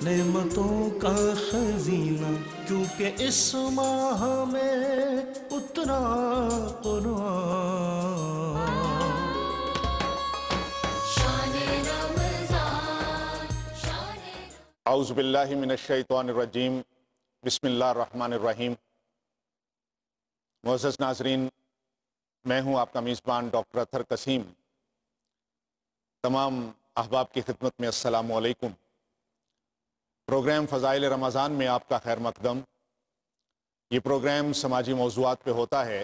نعمتوں کا خزینہ، کیونکہ اس ماہ میں اترا قرآن۔ اعوذ باللہ من الشیطان الرجیم، بسم اللہ الرحمن الرحیم۔ معزز ناظرین، میں ہوں آپ کا میزبان ڈاکٹر اطہر قسیم۔ تمام احباب کی خدمت میں السلام علیکم۔ پروگرام فضائل رمضان میں آپ کا خیر مقدم۔ یہ پروگرام سماجی موضوعات پہ ہوتا ہے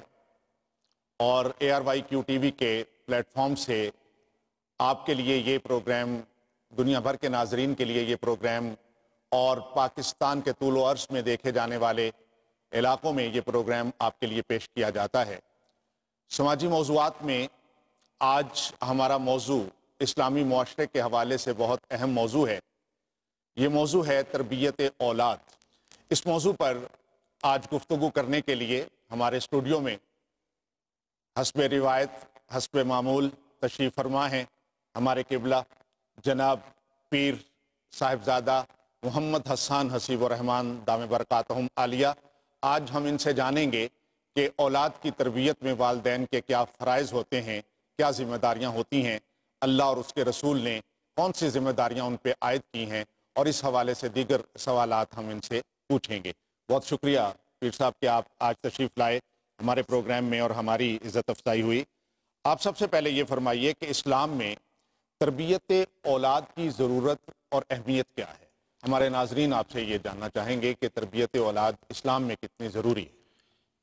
اور ARYQ TV کے پلیٹ فارم سے آپ کے لیے یہ پروگرام، دنیا بھر کے ناظرین کے لیے یہ پروگرام، اور پاکستان کے طول و عرض میں دیکھے جانے والے علاقوں میں یہ پروگرام آپ کے لیے پیش کیا جاتا ہے۔ سماجی موضوعات میں آج ہمارا موضوع اسلامی معاشرے کے حوالے سے بہت اہم موضوع ہے۔ یہ موضوع ہے تربیت اولاد۔ اس موضوع پر آج گفتگو کرنے کے لیے ہمارے اسٹوڈیو میں حسب روایت، حسب معمول تشریف فرما ہیں ہمارے قبلہ جناب پیر صاحبزادہ محمد حسان حسیب الرحمن دام برکاتہم عالیہ۔ آج ہم ان سے جانیں گے کہ اولاد کی تربیت میں والدین کے کیا فرائض ہوتے ہیں، کیا ذمہ داریاں ہوتی ہیں، اللہ اور اس کے رسول نے کون سی ذمہ داریاں ان پہ عائد کی ہیں، اور اس حوالے سے دیگر سوالات ہم ان سے پوچھیں گے۔ بہت شکریہ پیر صاحب کہ آپ آج تشریف لائے ہمارے پروگرام میں اور ہماری عزت افزائی ہوئی۔ آپ سب سے پہلے یہ فرمائیے کہ اسلام میں تربیت اولاد کی ضرورت اور اہمیت کیا ہے؟ ہمارے ناظرین آپ سے یہ جاننا چاہیں گے کہ تربیت اولاد اسلام میں کتنی ضروری ہے۔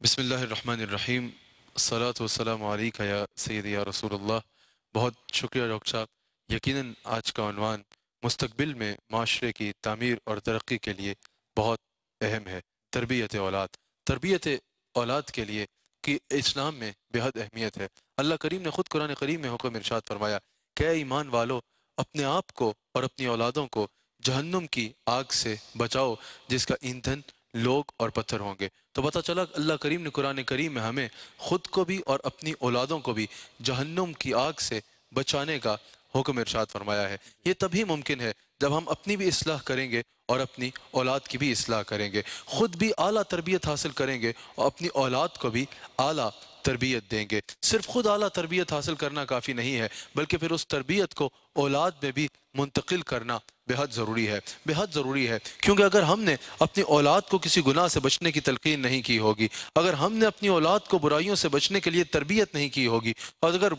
بسم اللہ الرحمن الرحیم، الصلاۃ والسلام علیکہ یا سیدی یا رسول اللہ۔ بہت شکریہ ڈاکٹر صاحب۔ یقیناً آج کا عنوان مستقبل میں معاشرے کی تعمیر اور ترقی کے لیے بہت اہم ہے، تربیت اولاد۔ تربیت اولاد کے لیے کہ اسلام میں بہت اہمیت ہے۔ اللہ کریم نے خود قرآن کریم میں حکم ارشاد فرمایا کہ اے ایمان والو، اپنے آپ کو اور اپنی اولادوں کو جہنم کی آگ سے بچاؤ جس کا ایندھن لوگ اور پتھر ہوں گے۔ تو پتہ چلا کہ اللہ کریم نے قرآن کریم میں ہمیں خود کو بھی اور اپنی اولادوں کو بھی جہنم کی آگ سے بچانے کا حکم ارشاد فرمایا ہے۔ یہ تبھی ممکن ہے جب ہم اپنی بھی اصلاح کریں گے اور اپنی اولاد کی بھی اصلاح کریں گے، خود بھی اعلیٰ تربیت حاصل کریں گے اور اپنی اولاد کو بھی اعلیٰ تربیت دیں گے۔ صرف خود اعلیٰ تربیت حاصل کرنا کافی نہیں ہے، بلکہ پھر اس تربیت کو اولاد میں بھی منتقل کرنا بہت ضروری ہے، بہت ضروری ہے۔ کیونکہ اگر ہم نے اپنی اولاد کو کسی گناہ سے بچنے کی تلقین نہیں کی ہوگی، اگر ہم نے اپنی اولاد کو برائیوں سے بچنے کے لیے تربیت نہیں کی ہوگی، اور اگر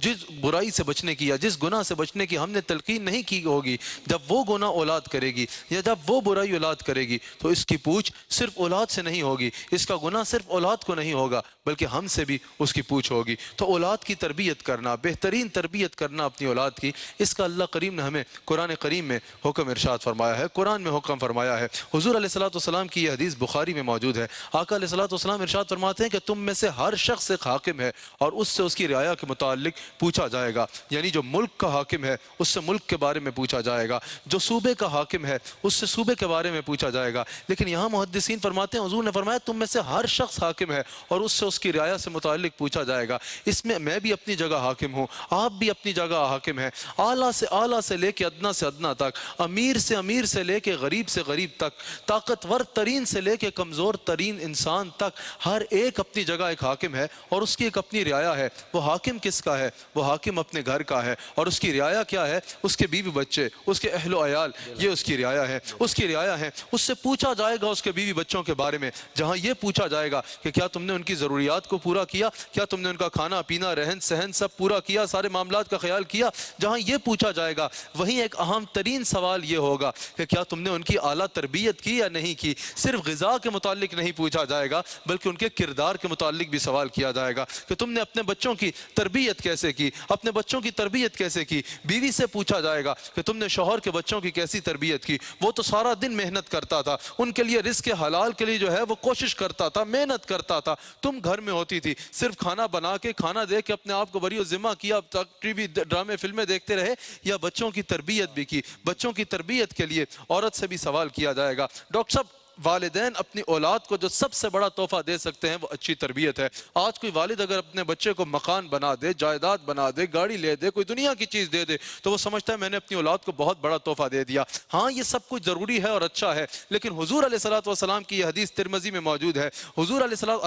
جس برائی سے بچنے کی یا جس گناہ سے بچنے کی ہم نے تلقین نہیں کی ہوگی، جب وہ گناہ اولاد کرے گی یا جب وہ برائی اولاد کرے گی تو اس کی پوچھ صرف اولاد سے نہیں ہوگی، اس کا گناہ صرف اولاد کو نہیں ہوگا بلکہ ہم سے بھی اس کی پوچھ ہوگی۔ تو اولاد کی تربیت کرنا، بہترین تربیت کرنا اپنی اولاد کی، اس کا اللہ کریم نے ہمیں قرآن کریم میں حکم ارشاد فرمایا ہے، قرآن میں حکم فرمایا ہے۔ حضور علیہ السلام کی یہ حدیث بخاری میں موجود ہے۔ آقا علیہ السلام ارشاد فرماتے ہیں کہ تم میں سے ہر شخص ایک حاکم ہے اور اس سے اس کی رعایا کے متعلق پوچھا جائے گا، یعنی جو ملک کا حاکم ہے اس سے ملک کے بارے میں پوچھا جائے گا، جو صوبے کا حاکم ہے اس سے صوبے کے بارے میں پوچھا جائے گا۔ لیکن یہاں محدثین فرماتے ہیں، حضور نے فرمایا تم میں سے ہر شخص حاکم ہے اور اس سے اس کی رعایا سے متعلق پوچھا جائے گا۔ اس میں بھی اپنی جگہ حاکم ہوں، آپ بھی اپنی جگہ حاکم ہیں، اعلیٰ سے لے کے ادنا سے ادنا تک، امیر سے لے کے غریب سے غریب تک، طاقتور ترین سے لے کے کمزور ترین انسان تک، ہر ایک اپنی جگہ ایک حاکم ہے اور اس کی ایک اپنی رعایا ہے۔ وہ حاکم کس کا ہے؟ وہ حاکم اپنے گھر کا ہے، اور اس کی رعایا کیا ہے؟ اس کے بیوی بچے، اس کے اہل و عیال، یہ اس کی رعایا ہے، اس کی رعایا ہے۔ اس سے پوچھا جائے گا اس کے بیوی بچوں کے بارے میں، جہاں یہ پوچھا جائے گا کہ کیا تم نے ان کی ضروریات کو پورا کیا، کیا تم نے ان کا کھانا پینا رہن سہن سب پورا کیا، سارے معاملات کا خیال کیا۔ جہاں یہ پوچھا جائے گا وہیں ایک اہم ترین سوال یہ ہوگا کہ کیا تم نے ان کی اعلیٰ تربیت کی یا نہیں کی۔ صرف غذا کے متعلق نہیں پوچھا جائے گا بلکہ ان کے کردار کے متعلق بھی سوال کیا جائے گا کہ تم نے اپنے بچوں کی تربیت کیسے کی، اپنے بچوں کی تربیت کیسے کی۔ بیوی سے پوچھا جائے گا کہ تم نے شوہر کے بچوں کی کیسی تربیت کی، وہ تو سارا دن محنت کرتا تھا، ان کے لیے رزق حلال کے لیے جو ہے وہ کوشش کرتا تھا، محنت کرتا تھا، تم گھر میں ہوتی تھی صرف کھانا بنا کے کھانا دے کے اپنے آپ کو بری و ذمہ کیا، ٹی وی ڈرامے فلمیں دیکھتے رہے، یا بچوں کی تربیت بھی کی۔ بچوں کی تربیت کے لیے عورت سے بھی سوال کیا جائے گا۔ ڈاکٹر صاحب والدین اپنی اولاد کو جو سب سے بڑا تحفہ دے سکتے ہیں وہ اچھی تربیت ہے۔ آج کوئی والد اگر اپنے بچے کو مکان بنا دے، جائیداد بنا دے، گاڑی لے دے، کوئی دنیا کی چیز دے دے تو وہ سمجھتا ہے میں نے اپنی اولاد کو بہت بڑا تحفہ دے دیا۔ ہاں یہ سب کچھ ضروری ہے اور اچھا ہے، لیکن حضور علیہ السلام کی یہ حدیث ترمذی میں موجود ہے۔ حضور علیہ السلام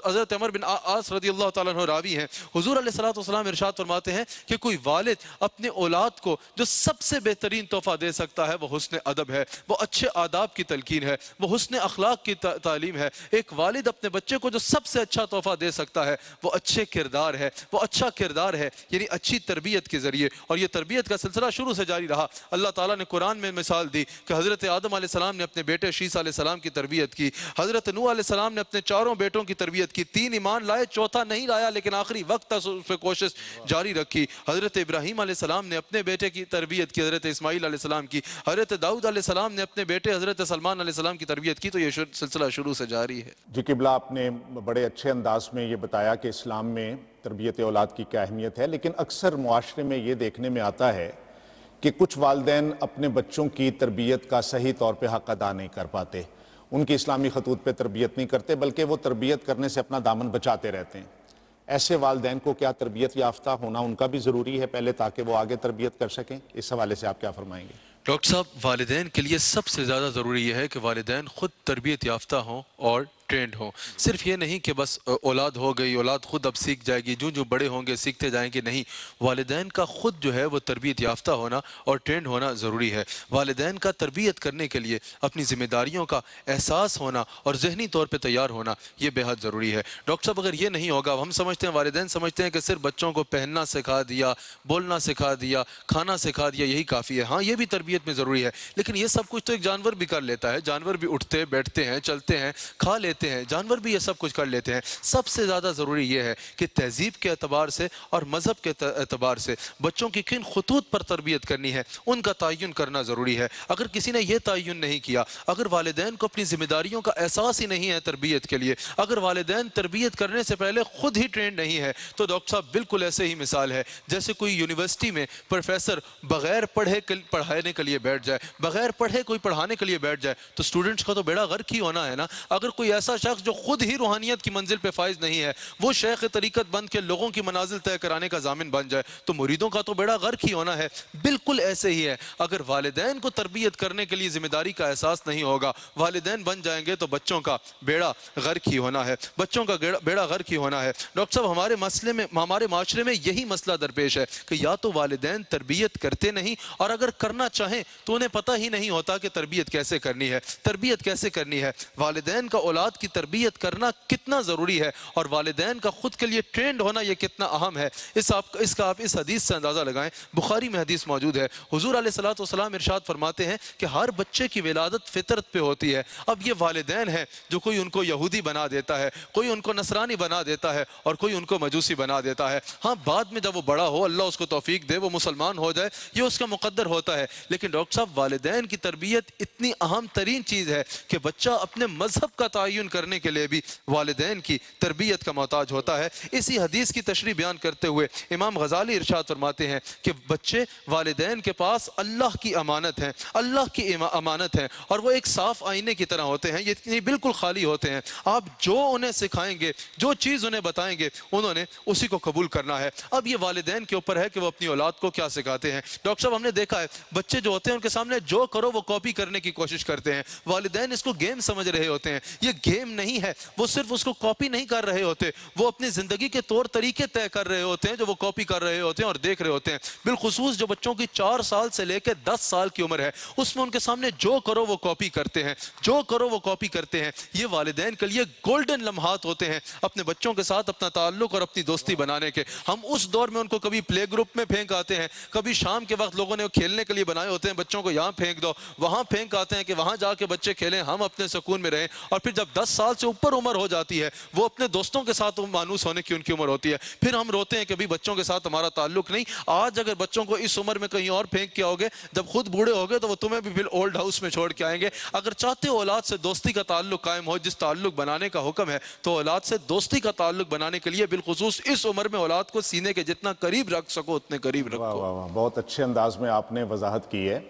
حضرت عمر بن عاص رضی اللہ تعالیٰ عنہ راوی ہیں، حضور علیہ السلام ارشاد فرماتے ہیں کہ کوئی والد اپنے اولاد کو جو سب سے بہترین تحفہ دے سکتا ہے وہ حسن ادب ہے، وہ اچھے آداب کی تلقین ہے، وہ حسن اخلاق کی تعلیم ہے۔ ایک والد اپنے بچے کو جو سب سے اچھا تحفہ دے سکتا ہے وہ اچھے کردار ہے، وہ اچھا کردار ہے، یعنی اچھی تربیت کے ذریعے۔ اور یہ تربیت کا سلسلہ شروع سے جاری رہا۔ اللہ تعالیٰ نے قرآن میں مثال دی کہ حضرت آدم علیہ السلام نے اپنے بیٹے شیس علیہ السلام کی تربیت کی، حضرت نوح علیہ السلام نے اپنے چاروں بیٹوں کی تربیت کی، 3 ایمان لائے، چوتھا نہیں لایا لیکن آخری وقت تک اس پہ کوشش جاری رکھی۔ حضرت ابراہیم علیہ السلام نے اپنے بیٹے کی تربیت کی، حضرت اسماعیل علیہ السلام کی، حضرت داؤد علیہ السلام نے اپنے بیٹے حضرت سلمان علیہ السلام کی تربیت کی۔ تو یہ سلسلہ شروع سے جاری ہے۔ جی قبلہ، آپ نے بڑے اچھے انداز میں یہ بتایا کہ اسلام میں تربیت اولاد کی کیا اہمیت ہے، لیکن اکثر معاشرے میں یہ دیکھنے میں آتا ہے کہ کچھ والدین اپنے بچوں کی تربیت کا صحیح طور پہ حق ادا نہیں کر پاتے، ان کی اسلامی خطوط پہ تربیت نہیں کرتے، بلکہ وہ تربیت کرنے سے اپنا دامن بچاتے رہتے ہیں۔ ایسے والدین کو کیا تربیت یافتہ ہونا ان کا بھی ضروری ہے پہلے، تاکہ وہ آگے تربیت کر سکیں؟ اس حوالے سے آپ کیا فرمائیں گے؟ ڈاکٹر صاحب، والدین کے لیے سب سے زیادہ ضروری یہ ہے کہ والدین خود تربیت یافتہ ہوں اور ٹرینڈ ہوں۔ صرف یہ نہیں کہ بس اولاد ہو گئی، اولاد خود اب سیکھ جائے گی، جو بڑے ہوں گے سیکھتے جائیں گے، نہیں، والدین کا خود جو ہے وہ تربیت یافتہ ہونا اور ٹرینڈ ہونا ضروری ہے۔ والدین کا تربیت کرنے کے لیے اپنی ذمہ داریوں کا احساس ہونا اور ذہنی طور پہ تیار ہونا یہ بے حد ضروری ہے۔ ڈاکٹر صاحب، اگر یہ نہیں ہوگا، ہم سمجھتے ہیں، والدین سمجھتے ہیں کہ صرف بچوں کو پہننا سکھا دیا، بولنا سکھا دیا، کھانا سکھا دیا، یہی کافی ہے۔ ہاں یہ بھی تربیت میں ضروری ہے، لیکن یہ سب کچھ تو ایک جانور بھی کر لیتا ہے۔ جانور بھی اٹھتے بیٹھتے ہیں، چلتے ہیں، کھا لیتے ہیں، جانور بھی یہ سب کچھ کر لیتے ہیں۔ سب سے زیادہ ضروری یہ ہے کہ تہذیب کے اعتبار سے اور مذہب کے اعتبار سے بچوں کی کن خطوط پر تربیت کرنی ہے ان کا تعین کرنا ضروری ہے۔ اگر کسی نے یہ تعین نہیں کیا، اگر والدین کو اپنی ذمہ داریوں کا احساس ہی نہیں ہے تربیت کے لیے، اگر والدین تربیت کرنے سے پہلے خود ہی ٹرینڈ نہیں ہے، تو ڈاکٹر صاحب بالکل ایسے ہی مثال ہے جیسے کوئی یونیورسٹی میں پروفیسر بغیر پڑھے پڑھانے کے لیے بیٹھ جائے، بغیر پڑھے کوئی پڑھانے کے لیے بیٹھ جائے تو اسٹوڈنٹس کا تو بیڑا غرق ہی ہونا ہے نا۔ اگر کوئی ایسا شخص جو خود ہی روحانیت کی منزل پہ فائز نہیں ہے، وہ شیخ طریقت بن کے لوگوں کی منازل طے کرانے کا ضامن بن جائے تو مریدوں کا تو بیڑا غرق ہی ہونا ہے۔ بالکل ایسے ہی ہے، اگر والدین کو تربیت کرنے کے لیے ذمہ داری کا احساس نہیں ہوگا، والدین بن جائیں گے تو بچوں کا بیڑا غرق ہی ہونا ہے، بچوں کا بیڑا غرق ہی ہونا ہے۔ ڈاکٹر صاحب، ہمارے معاشرے میں یہی مسئلہ درپیش ہے کہ یا تو والدین تربیت کرتے نہیں، اور اگر کرنا چاہیں تو انہیں پتہ ہی نہیں ہوتا کہ تربیت کیسے کرنی ہے، تربیت کیسے کرنی ہے۔ والدین کا اولاد کی تربیت کرنا کتنا ضروری ہے اور والدین کا خود کے لیے ٹرینڈ ہونا یہ کتنا اہم ہے، اس کا آپ اس حدیث سے اندازہ لگائیں۔ بخاری میں حدیث موجود ہے، حضور علیہ السلام ارشاد فرماتے ہیں کہ ہر بچے کی ولادت فطرت پہ ہوتی ہے۔ اب یہ والدین ہیں جو کوئی ان کو یہودی بنا دیتا ہے، کوئی ان کو نصرانی بنا دیتا ہے اور کوئی ان کو مجوسی بنا دیتا ہے۔ ہاں بعد میں جب وہ بڑا ہو، اللہ اس کو توفیق دے، وہ مسلمان ہو جائے، یہ اس کا مقدر ہوتا ہے۔ لیکن ڈاکٹر صاحب، والدین کی تربیت اتنی اہم ترین چیز ہے کہ بچہ اپنے مذہب کا تعین کرنے کے لیے بھی والدین کی تربیت کا محتاج ہوتا ہے۔ اسی حدیث کی تشریح بیان کرتے ہوئے امام غزالی ارشاد فرماتے ہیں کہ بچے والدین کے پاس اللہ کی امانت ہیں، اللہ کی امانت ہیں، اور وہ ایک صاف آئینے کی طرح ہوتے ہیں، یہ بالکل خالی ہوتے ہیں۔ آپ جو انہیں سکھائیں گے، جو چیز انہیں بتائیں گے، انہوں نے اسی کو قبول کرنا ہے۔ اب یہ والدین کے اوپر ہے کہ وہ اپنی اولاد کو کیا سکھاتے ہیں۔ ڈاکٹر صاحب، ہم نے دیکھا ہے بچے جو ہوتے ہیں ان کے سامنے جو کرو وہ کاپی کرنے کی کوشش کرتے ہیں۔ والدین اس کو گیم سمجھ رہے ہوتے ہیں، یہ گیم نہیں ہے، وہ صرف اس کو کاپی نہیں کر رہے ہوتے، وہ اپنی زندگی کے طور طریقے طے کر رہے ہوتے ہیں جو وہ کاپی کر رہے ہوتے ہیں اور دیکھ رہے ہوتے ہیں۔ بالخصوص جو بچوں کی 4 سال سے لے کے 10 سال کی عمر ہے، اس میں ان کے سامنے جو کرو وہ کاپی کرتے ہیں، جو کرو وہ کاپی کرتے ہیں۔ یہ والدین کے لیے گولڈن لمحات ہوتے ہیں اپنے بچوں کے ساتھ اپنا تعلق اور اپنی دوستی بنانے کے۔ ہم اس دور میں ان کو کبھی پلے گروپ میں پھینک آتے ہیں، کبھی شام کے وقت لوگوں نے کھیلنے کے لیے بنائے ہوتے ہیں، بچوں کو یہاں پھینک دو، وہاں پھینک آتے ہیں کہ وہاں جا کے بچے کھیلیں، ہم اپنے سکون میں رہیں۔ اور پھر جب 10 سال سے اوپر عمر ہو جاتی ہے، وہ اپنے دوستوں کے ساتھ مانوس ہونے کی ان کی عمر ہوتی ہے، پھر ہم روتے ہیں کہ بھی بچوں کے ساتھ ہمارا تعلق نہیں۔ آج اگر بچوں کو اس عمر میں کہیں اور پھینک کے آؤ گے، جب خود بوڑھے ہوگے تو وہ تمہیں بھی پھر اولڈ ہاؤس میں چھوڑ کے آئیں گے۔ اگر چاہتے ہو اولاد سے دوستی کا تعلق قائم ہو، جس تعلق بنانے کا حکم ہے، تو اولاد سے دوستی کا تعلق بنانے کے لیے بالخصوص اس عمر میں اولاد کو سینے کے جتنا قریب رکھ سکو اتنے قریب رکھو۔ واہ واہ واہ، بہت اچھے انداز میں آپ نے وضاحت کی ہے۔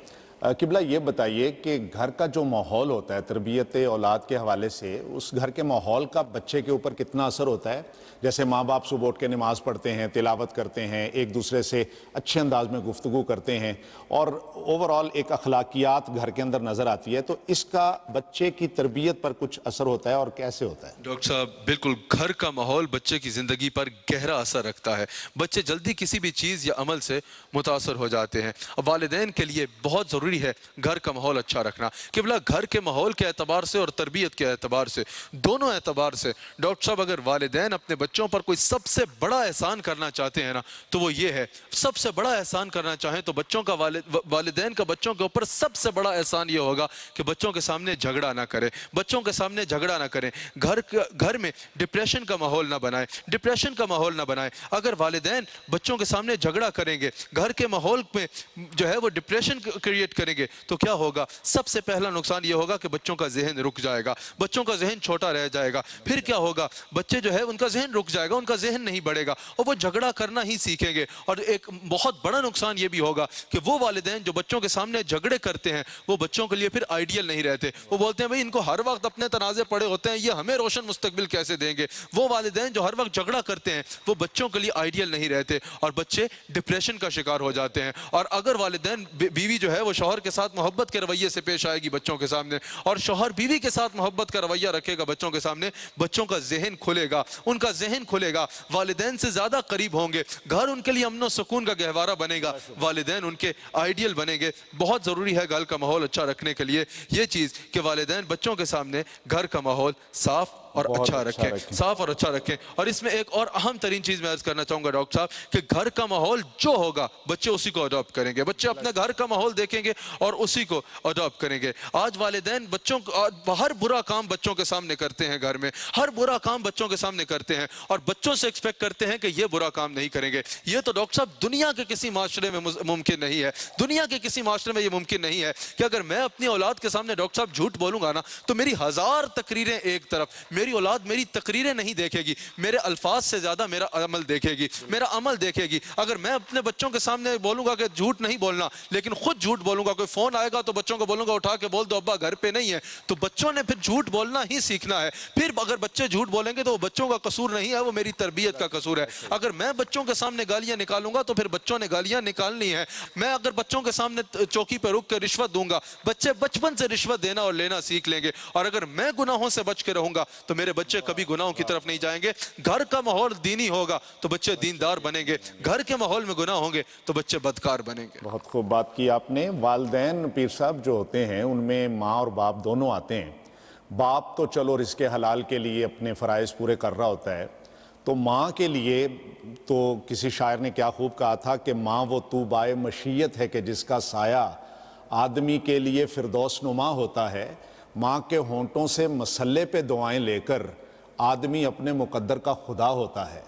قبلہ یہ بتائیے کہ گھر کا جو ماحول ہوتا ہے تربیت اولاد کے حوالے سے، اس گھر کے ماحول کا بچے کے اوپر کتنا اثر ہوتا ہے؟ جیسے ماں باپ صبح اٹھ کے نماز پڑھتے ہیں، تلاوت کرتے ہیں، ایک دوسرے سے اچھے انداز میں گفتگو کرتے ہیں اور اوورآل ایک اخلاقیات گھر کے اندر نظر آتی ہے، تو اس کا بچے کی تربیت پر کچھ اثر ہوتا ہے اور کیسے ہوتا ہے؟ ڈاکٹر صاحب بالکل، گھر کا ماحول بچے کی زندگی پر گہرا اثر رکھتا ہے۔ بچے جلدی کسی بھی چیز یا عمل سے متاثر ہو جاتے ہیں۔ والدین کے لیے بہت ضروری ہے گھر کا ماحول اچھا رکھنا۔ قبلہ گھر کے ماحول کے اعتبار سے اور تربیت کے اعتبار سے، دونوں اعتبار سے ڈاکٹر صاحب اگر والدین اپنے بچوں پر کوئی سب سے بڑا احسان کرنا چاہتے ہیں نا تو وہ یہ ہے، سب سے بڑا احسان کرنا چاہیں تو بچوں کا والدین کا بچوں کے اوپر سب سے بڑا احسان یہ ہوگا کہ بچوں کے سامنے جھگڑا نہ کرے، بچوں کے سامنے جھگڑا نہ کریں، گھر میں ڈپریشن کا ماحول نہ بنائیں، ڈپریشن کا ماحول نہ بنائیں۔ اگر والدین بچوں کے سامنے جھگڑا کریں گے، گھر کے ماحول میں جو ہے وہ ڈپریشن کریٹ کریں گے تو کیا ہوگا؟ سب سے پہلا نقصان یہ ہوگا کہ بچوں کا ذہن رک جائے گا، بچوں کا ذہن چھوٹا رہ جائے گا۔ پھر کیا ہوگا؟ بچے جو ہے ان کا ذہن رک جائے گا، ان کا ذہن نہیں بڑھے گا اور وہ جھگڑا کرنا ہی سیکھیں گے۔ اور ایک بہت بڑا نقصان یہ بھی ہوگا کہ وہ والدین جو بچوں کے سامنے جھگڑے کرتے ہیں وہ بچوں کے لیے پھر آئیڈیل نہیں رہتے۔ وہ بولتے ہیں بھئی ان کو ہر وقت اپنے تنازع پڑے ہوتے ہیں، یہ ہمیں روشن مستقبل کیسے دیں گے؟ وہ والدین جو ہر وقت جھگڑا کرتے ہیں وہ بچوں کے لیے آئیڈیل نہیں رہتے اور بچے ڈپریشن کا شکار ہو جاتے ہیں۔ اور اگر والدین بیوی جو ہے وہ شوہر کے ساتھ محبت کے رویے سے پیش آئے گی بچوں کے سامنے، اور شوہر بیوی کے ساتھ محبت کا رویہ رکھے گا بچوں کے سامنے، بچوں کا ذہن کھلے گا، ان کا ذہن کھلے گا، والدین سے زیادہ قریب ہوں گے، گھر ان کے لیے امن و سکون کا گہوارہ بنے گا، والدین ان کے آئیڈیل بنیں گے۔ بہت ضروری ہے گھر کا ماحول اچھا رکھنے کے لیے یہ چیز کہ والدین بچوں کے سامنے گھر کا ماحول صاف اور اچھا رکھیں، صاف اور اچھا رکھیں۔ اور اس میں ایک اور اہم ترین چیز میں عرض کرنا چاہوں گا ڈاکٹر صاحب کہ گھر کا ماحول جو ہوگا بچے اسی کو اڈاپٹ کریں گے، بچے اپنے گھر کا ماحول دیکھیں گے اور اسی کو اڈاپٹ کریں گے۔ آج والدین بچوں کو ہر برا کام بچوں کے سامنے کرتے ہیں، گھر میں ہر برا کام بچوں کے سامنے کرتے ہیں اور بچوں سے ایکسپیکٹ کرتے ہیں کہ یہ برا کام نہیں کریں گے۔ یہ تو ڈاکٹر صاحب دنیا کے کسی معاشرے میں ممکن نہیں ہے، دنیا کے کسی معاشرے میں یہ ممکن نہیں ہے کہ اگر میں اپنی اولاد کے سامنے ڈاکٹر صاحب جھوٹ بولوں گا نا تو میری 1000 تقریریں ایک طرف، میری اولاد میری تقریریں نہیں دیکھے گی، میرے الفاظ سے زیادہ میرا عمل دیکھے گی، میرا عمل دیکھے گی۔ اگر میں اپنے بچوں کے سامنے بولوں گا کہ جھوٹ نہیں بولنا لیکن خود جھوٹ بولوں گا، کوئی فون آئے گا تو بچوں کو بولوں گا اٹھا کے بول دو ابا گھر پہ نہیں ہے، تو بچوں نے پھر جھوٹ بولنا ہی سیکھنا ہے۔ پھر اگر بچے جھوٹ بولیں گے تو وہ بچوں کا قصور نہیں ہے، وہ میری تربیت کا قصور ہے۔ اگر میں بچوں کے سامنے گالیاں نکالوں گا تو پھر بچوں نے گالیاں نکالنی ہے۔ میں اگر بچوں کے سامنے چوکی پہ رک کے رشوت دوں گا، بچے بچپن سے رشوت دینا اور لینا سیکھ لیں گے۔ اور اگر میں گناہوں سے بچ کے رہوں گا تو میرے بچے کبھی گناہوں کی طرف نہیں جائیں گے۔ گھر کا ماحول دینی ہوگا تو بچے دیندار بنیں گے، گھر کے ماحول میں گناہ ہوں گے تو بچے بدکار بنیں گے۔ بہت خوب بات کی آپ نے۔ والدین پیر صاحب جو ہوتے ہیں ان میں ماں اور باپ دونوں آتے ہیں۔ باپ تو چلو رزق حلال کے لیے اپنے فرائض پورے کر رہا ہوتا ہے، تو ماں کے لیے تو کسی شاعر نے کیا خوب کہا تھا کہ ماں وہ طوبائے مشیت ہے کہ جس کا سایہ آدمی کے لیے فردوس نما ہوتا ہے۔ ماں کے ہونٹوں سے مسلے پہ دعائیں لے کر آدمی اپنے مقدر کا خدا ہوتا ہے۔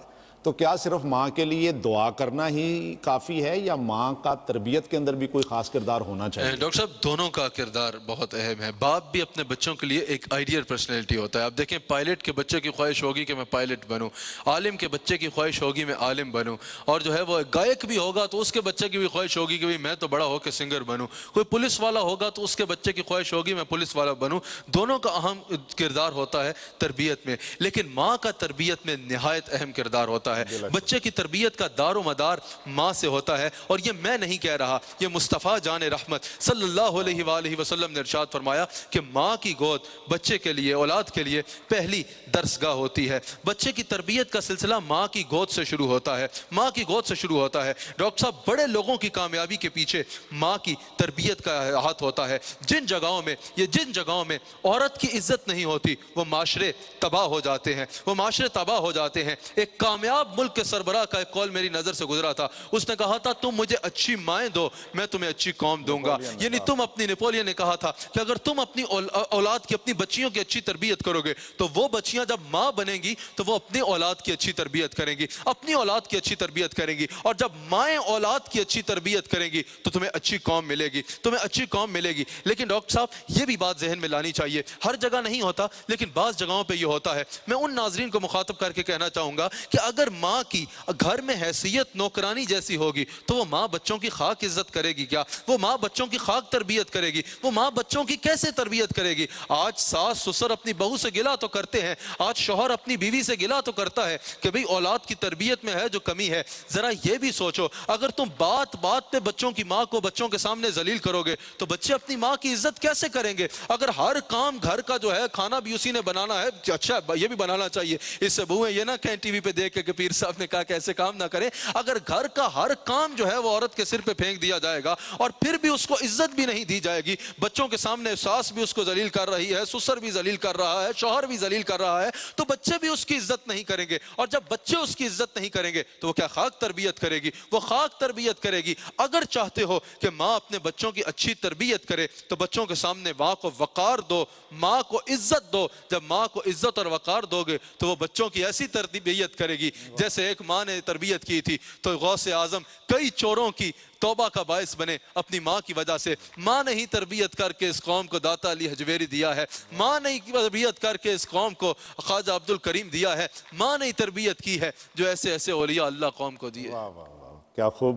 تو کیا صرف ماں کے لیے دعا کرنا ہی کافی ہے یا ماں کا تربیت کے اندر بھی کوئی خاص کردار ہونا چاہیے؟ ڈاکٹر صاحب دونوں کا کردار بہت اہم ہے۔ باپ بھی اپنے بچوں کے لیے ایک آئیڈیل پرسنالٹی ہوتا ہے۔ آپ دیکھیں پائلٹ کے بچے کی خواہش ہوگی کہ میں پائلٹ بنوں، عالم کے بچے کی خواہش ہوگی میں عالم بنوں، اور جو ہے وہ گائک بھی ہوگا تو اس کے بچے کی بھی خواہش ہوگی کہ میں تو بڑا ہو کے سنگر بنوں، کوئی پولیس والا ہوگا تو اس کے بچے کی خواہش ہوگی میں پولیس والا بنوں۔ دونوں کا اہم کردار ہوتا ہے تربیت میں، لیکن ماں کا تربیت میں نہایت اہم کردار ہوتا ہے۔ بچے کی تربیت کا دار و مدار ماں سے ہوتا ہے، اور یہ میں نہیں کہہ رہا، یہ مصطفیٰ جان رحمت صلی اللہ علیہ وآلہ وسلم نے ارشاد فرمایا کہ ماں کی گود بچے کے لیے، اولاد کے لیے پہلی درسگاہ ہوتی ہے۔ بچے کی تربیت کا سلسلہ ماں کی گود سے شروع ہوتا ہے، ماں کی گود سے شروع ہوتا ہے۔ ڈاکٹر صاحب بڑے لوگوں کی کامیابی کے پیچھے ماں کی تربیت کا ہاتھ ہوتا ہے۔ جن جگہوں میں عورت کی عزت نہیں ہوتی وہ معاشرے تباہ ہو جاتے ہیں، وہ معاشرے تباہ ہو جاتے ہیں۔ ایک کامیاب ملک کے سربراہ کا ایک قول میری نظر سے گزرا تھا، اس نے کہا تھا تم مجھے اچھی مائیں دو میں تمہیں اچھی قوم دوں گا۔ یعنی تم اپنی، نیپولین نے کہا تھا کہ اگر تم اپنی اولاد کی، اپنی بچیوں کی اچھی تربیت کرو گے تو وہ بچیاں جب ماں بنیں گی تو وہ اپنی اولاد کی اچھی تربیت کریں گی، اپنی اولاد کی اچھی تربیت کریں گی، اور جب مائیں اولاد کی اچھی تربیت کریں گی تو تمہیں اچھی قوم ملے گی، تمہیں اچھی قوم ملے گی۔ لیکن ڈاکٹر صاحب یہ بھی بات ذہن میں لانی چاہیے، ہر جگہ نہیں ہوتا لیکن بعض جگہوں پہ یہ ہوتا ہے۔ میں ان ناظرین کو مخاطب کر کے کہنا چاہوں گا کہ اگر اگر ماں کی گھر میں حیثیت نوکرانی جیسی ہوگی تو وہ ماں بچوں کی خاک عزت کرے گی کیا؟ وہ ماں بچوں کی خاک تربیت کرے گی؟ وہ ماں بچوں کی کیسے تربیت کرے گی؟ آج ساس سسر اپنی بہو سے گلہ تو کرتے ہیں، آج شوہر اپنی بیوی سے گلہ تو کرتا ہے کہ بھئی اولاد کی تربیت میں ہے جو کمی ہے۔ ذرا یہ بھی سوچو، اگر تم بات بات پہ بچوں کی ماں کو بچوں کے سامنے ذلیل کرو گے تو بچے اپنی ماں کی عزت کیسے کریں گے؟ اگر ہر کام گھر کا جو ہے کھانا بھی اسی نے بنانا ہے، اچھا یہ بھی بنانا چاہیے، اس سے بہویں یہ نہ کہیں ٹی وی پہ دیکھ کے کہ پیر صاحب نے کہا کہ ایسے کام نہ کریں۔ اگر گھر کا ہر کام جو ہے وہ عورت کے سر پہ پھینک دیا جائے گا اور پھر بھی اس کو عزت بھی نہیں دی جائے گی، بچوں کے سامنے ساس بھی اس کو ذلیل کر رہی ہے، سسر بھی ذلیل کر رہا ہے، شوہر بھی ذلیل کر رہا ہے، تو بچے بھی اس کی عزت نہیں کریں گے۔ اور جب بچے اس کی عزت نہیں کریں گے تو وہ کیا خاک تربیت کرے گی؟ وہ خاک تربیت کرے گی۔ اگر چاہتے ہو کہ ماں اپنے بچوں کی اچھی تربیت کرے تو بچوں کے سامنے ماں کو وقار دو، ماں کو عزت دو۔ جب ماں کو عزت اور وقار دو گے تو وہ بچوں کی ایسی تربیت کرے گی جیسے ایک ماں نے تربیت کی تھی تو غوث اعظم کئی چوروں کی توبہ کا باعث بنے اپنی ماں کی وجہ سے۔ ماں نے ہی تربیت کر کے اس قوم کو داتا علی حجویری دیا ہے، ماں نے ہی تربیت کر کے اس قوم کو خواجہ عبدالکریم دیا ہے، ماں نے ہی تربیت کی ہے جو ایسے ایسے اولیاء اللہ قوم کو دیے۔ واہ واہ واہ، کیا خوب۔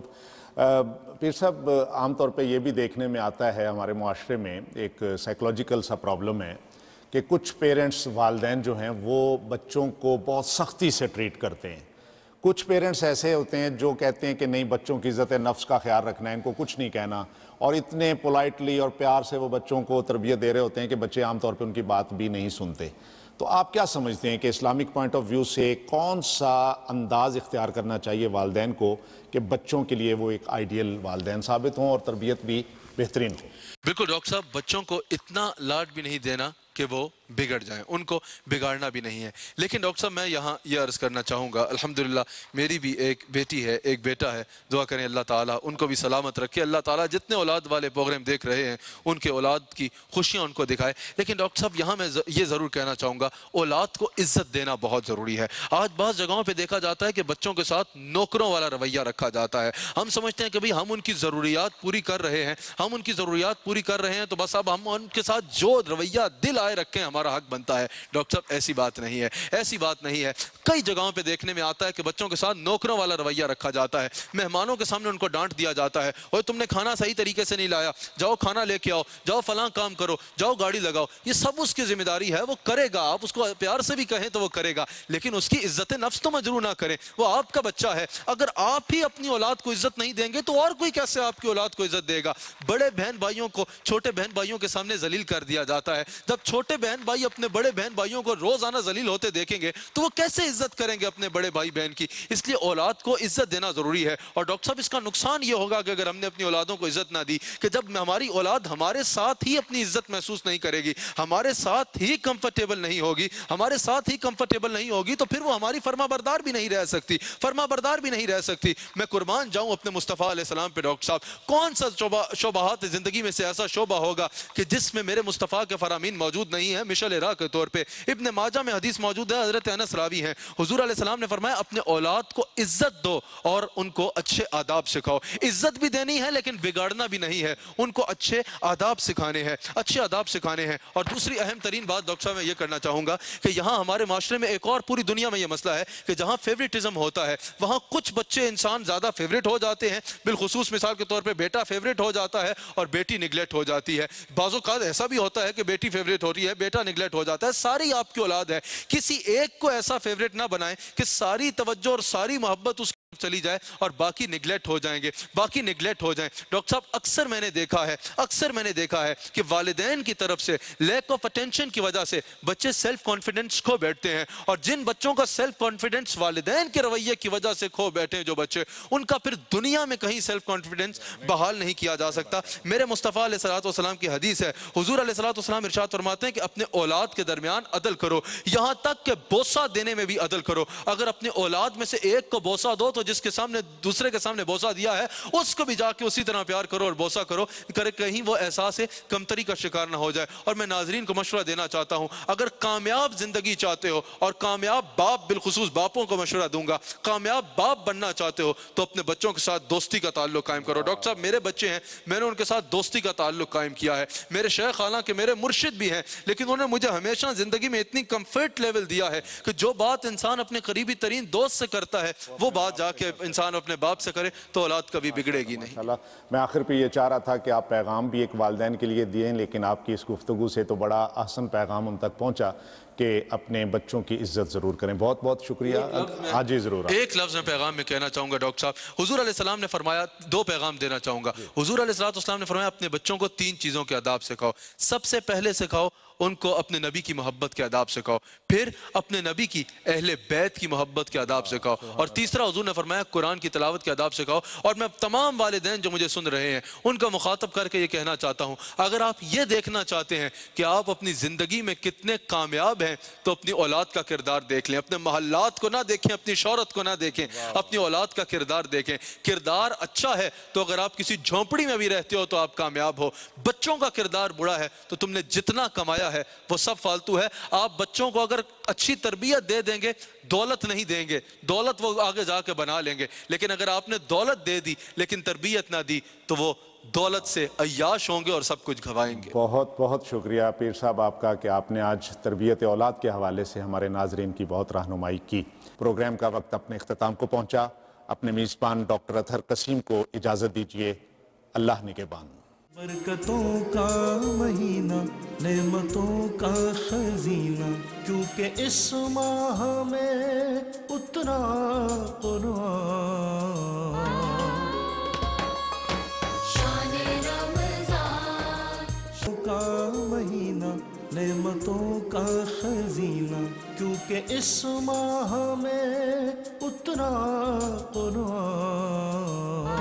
پیر صاحب، عام طور پہ یہ بھی دیکھنے میں آتا ہے ہمارے معاشرے میں ایک سائیکولوجیکل سا پرابلم ہے کہ کچھ پیرنٹس، والدین جو ہیں وہ بچوں کو بہت سختی سے ٹریٹ کرتے ہیں۔ کچھ پیرنٹس ایسے ہوتے ہیں جو کہتے ہیں کہ نہیں، بچوں کی عزت نفس کا خیال رکھنا ہے، ان کو کچھ نہیں کہنا، اور اتنے پولائٹلی اور پیار سے وہ بچوں کو تربیت دے رہے ہوتے ہیں کہ بچے عام طور پہ ان کی بات بھی نہیں سنتے۔ تو آپ کیا سمجھتے ہیں کہ اسلامک پوائنٹ آف ویو سے کون سا انداز اختیار کرنا چاہیے والدین کو کہ بچوں کے لیے وہ ایک آئیڈیل والدین ثابت ہوں اور تربیت بھی بہترین ہو؟ بالکل ڈاکٹر صاحب، بچوں کو اتنا لاڈ بھی نہیں دینا کہ وہ بگڑ جائیں، ان کو بگاڑنا بھی نہیں ہے۔ لیکن ڈاکٹر صاحب میں یہاں یہ عرض کرنا چاہوں گا، الحمدللہ میری بھی ایک بیٹی ہے، ایک بیٹا ہے، دعا کریں اللہ تعالیٰ ان کو بھی سلامت رکھے، اللہ تعالیٰ جتنے اولاد والے پروگرام دیکھ رہے ہیں ان کے اولاد کی خوشیاں ان کو دکھائے۔ لیکن ڈاکٹر صاحب یہاں میں یہ ضرور کہنا چاہوں گا، اولاد کو عزت دینا بہت ضروری ہے۔ آج بعض جگہوں پہ دیکھا جاتا ہے کہ بچوں کے ساتھ نوکروں والا رویہ رکھا جاتا ہے۔ ہم سمجھتے ہیں کہ بھئی ہم ان کی ضروریات پوری کر رہے ہیں، ہم ان کی ضروریات پوری کر رہے ہیں تو بس اب ہم ان کے ساتھ جو رویہ دل آئے رکھیں ہمارا حق بنتا ہے۔ ڈاکٹر صاحب ایسی بات نہیں ہے، ایسی بات نہیں ہے۔ کئی جگہوں پہ دیکھنے میں آتا ہے کہ بچوں کے ساتھ نوکروں والا رویہ رکھا جاتا ہے، مہمانوں کے سامنے ان کو ڈانٹ دیا جاتا ہے، اور تم نے کھانا صحیح طریقے سے نہیں لایا، جاؤ کھانا لے کے آؤ، جاؤ فلاں کام کرو، جاؤ گاڑی لگاؤ۔ یہ سب اس کی ذمہ داری ہے، وہ کرے گا، آپ اس کو پیار سے بھی کہیں تو وہ کرے گا، لیکن اس کی عزت نفس تو مجروح نہ کریں، وہ آپ کا بچہ ہے۔ اگر آپ ہی اپنی اولاد کو عزت نہیں دیں گے تو اور کوئی کیسے آپ کی اولاد کو عزت دے گا؟ بڑے بہن بھائیوں کو چھوٹے بہن بھائیوں کے سامنے ذلیل کر دیا جاتا ہے۔ جب چھوٹے بہن بھائی اپنے بڑے بہن بھائیوں کو روزانہ ذلیل ہوتے دیکھیں گے تو وہ کیسے عزت کریں گے اپنے بڑے بھائی بہن کی؟ اس لیے اولاد کو عزت دینا ضروری ہے۔ اور ڈاکٹر صاحب اس کا نقصان یہ ہوگا کہ اگر ہم نے اپنی اولادوں کو عزت نہ دی، کہ جب ہماری اولاد ہمارے ساتھ ہی اپنی عزت محسوس نہیں کرے گی، ہمارے ساتھ ہی کمفرٹیبل نہیں ہوگی، ہمارے ساتھ ہی کمفرٹیبل نہیں ہوگی، تو پھر وہ ہماری فرما بردار بھی نہیں رہ سکتی، فرما بردار بھی نہیں رہ سکتی۔ میں قربان جاؤں اپنے مصطفیٰ علیہ السلام پہ ڈاکٹر صاحب، کون سا شعبات زندگی میں سے ایسا شعبہ ہوگا کہ جس میں میرے مصطفیٰ کے فرامین موجود نہیں ہیں؟ مشعل راہ کے طور پہ ابن ماجہ میں حدیث موجود ہے، حضرت انس راوی ہیں، حضور علیہ السلام نے فرمایا اپنے اولاد کو عزت دو اور ان کو اچھے آداب سکھاؤ۔ عزت بھی دینی ہے لیکن بگاڑنا بھی نہیں ہے، ان کو اچھے آداب سکھانے ہیں، اچھے آداب سکھانے ہیں۔ اور دوسری اہم ترین بات ڈاکٹر صاحب میں یہ کرنا چاہوں گا کہ یہاں ہمارے معاشرے میں ایک اور پوری دنیا میں یہ مسئلہ ہے کہ جہاں فیوریٹزم ہوتا ہے وہاں کچھ بچے انسان زیادہ فیوریٹ ہو جاتے ہیں، بالخصوص مثال کے طور پہ بیٹا فیوریٹ ہو جاتا ہے اور بیٹی نگلیکٹ ہو جاتی ہے۔ بعض اوقات ایسا بھی ہوتا ہے کہ بیٹی فیوریٹ ہوتی ہے، بیٹا نگلیکٹ ہو جاتا ہے۔ ساری آپ کی اولاد ہے، کسی ایک کو ایسا فیوریٹ نہ بنائیں کہ ساری توجہ اور ساری محبت اس چلی جائے اور باقی نگلیکٹ ہو جائیں گے، باقی نگلیکٹ ہو جائیں۔ ڈاکٹر صاحب اکثر میں نے دیکھا ہے کہ والدین کی طرف سے لیک آف اٹینشن کی وجہ سے بچے سیلف کانفیڈنس کھو بیٹھتے ہیں، اور جن بچوں کا سیلف کانفیڈنس والدین کے رویے کی وجہ سے کھو بیٹھے ہیں جو بچے، ان کا پھر دنیا میں کہیں سیلف کانفیڈنس بحال نہیں کیا جا سکتا۔ میرے مصطفیٰ علیہ السلام کی حدیث ہے، حضور علیہ السلام ارشاد فرماتے ہیں کہ اپنے اولاد کے درمیان عدل کرو، یہاں تک کہ بوسہ دینے میں بھی عدل کرو۔ اگر اپنے اولاد میں سے ایک کو بوسہ دو تو دو جس کے سامنے دوسرے کے سامنے بوسہ دیا ہے اس کو بھی جا کے اسی طرح پیار کرو اور بوسہ کرو کرے کہیں وہ احساس کمتری کا شکار نہ ہو جائے. اور میں ناظرین کو مشورہ دینا چاہتا ہوں اگر کامیاب زندگی چاہتے ہو اور کامیاب باپ بالخصوص باپوں کو مشورہ دوں گا کامیاب باپ بننا چاہتے ہو تو اپنے بچوں کے ساتھ دوستی کا تعلق قائم کرو. ڈاکٹر صاحب میرے بچے ہیں میں نے ان کے ساتھ دوستی کا تعلق قائم کیا ہے. میرے شیخ حالانکہ میرے مرشد بھی ہیں لیکن انہوں نے مجھے ہمیشہ زندگی میں اتنی کمفرٹ لیول دیا ہے کہ جو بات انسان اپنے قریبی ترین دوست سے کرتا ہے وہ بات جا کے انسان اپنے باپ سے کرے تو اولاد کبھی بگڑے گی نہیں. میں آخر پہ یہ چاہ رہا تھا کہ آپ پیغام بھی ایک والدین کے لیے دیں لیکن آپ کی اس گفتگو سے تو بڑا احسن پیغام ہم تک پہنچا کہ اپنے بچوں کی عزت ضرور کریں. بہت بہت شکریہ. جی ضرور. ایک لفظ میں پیغام میں کہنا چاہوں گا ڈاکٹر صاحب حضور علیہ السلام نے فرمایا دو پیغام دینا چاہوں گا. حضور علیہ السلام نے فرمایا اپنے بچوں کو 3 چیزوں کے آداب سکھاؤ. سب سے پہلے سکھاؤ ان کو اپنے نبی کی محبت کے آداب سکھاؤ پھر اپنے نبی کی اہل بیت کی محبت کے آداب سکھاؤ اور تیسرا حضور نے فرمایا قرآن کی تلاوت کے آداب سکھاؤ. اور میں تمام والدین جو مجھے سن رہے ہیں ان کا مخاطب کر کے یہ کہنا چاہتا ہوں اگر آپ یہ دیکھنا چاہتے ہیں کہ آپ اپنی زندگی میں کتنے کامیاب ہیں تو اپنی اولاد کا کردار دیکھ لیں. اپنے محلات کو نہ دیکھیں اپنی شہرت کو نہ دیکھیں اپنی اولاد کا کردار دیکھیں. کردار اچھا ہے تو اگر آپ کسی جھونپڑی میں بھی رہتے ہو تو آپ کامیاب ہو. بچوں کا کردار برا ہے تو تم نے جتنا کمایا ہے وہ سب فالتو ہے. آپ بچوں کو اگر اچھی تربیت دے دیں گے دولت نہیں دیں گے دولت وہ آگے جا کے بنا لیں گے لیکن اگر آپ نے دولت دے دی لیکن تربیت نہ دی تو وہ دولت سے عیاش ہوں گے اور سب کچھ گھوائیں گے. بہت بہت شکریہ پیر صاحب آپ کا کہ آپ نے آج تربیت اولاد کے حوالے سے ہمارے ناظرین کی بہت رہنمائی کی. پروگرام کا وقت اپنے اختتام کو پہنچا. اپنے میزبان ڈاکٹر اطہر قسیم کو اجازت دیجیے. اللہ نگہبان. برکتوں کا مہینہ نعمتوں کا خزینہ کیونکہ اس ماہ میں اترا قرآن. شان رمضان کا مہینہ نعمتوں کا خزینہ کیونکہ اس ماہ میں اترا قرآن.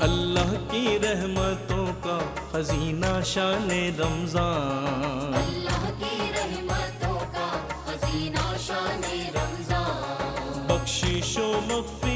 اللہ کی رحمتوں کا خزینہ شان رمضان. اللہ کی رحمتوں کا خزینہ شان رمضان. بخشش و مغفرت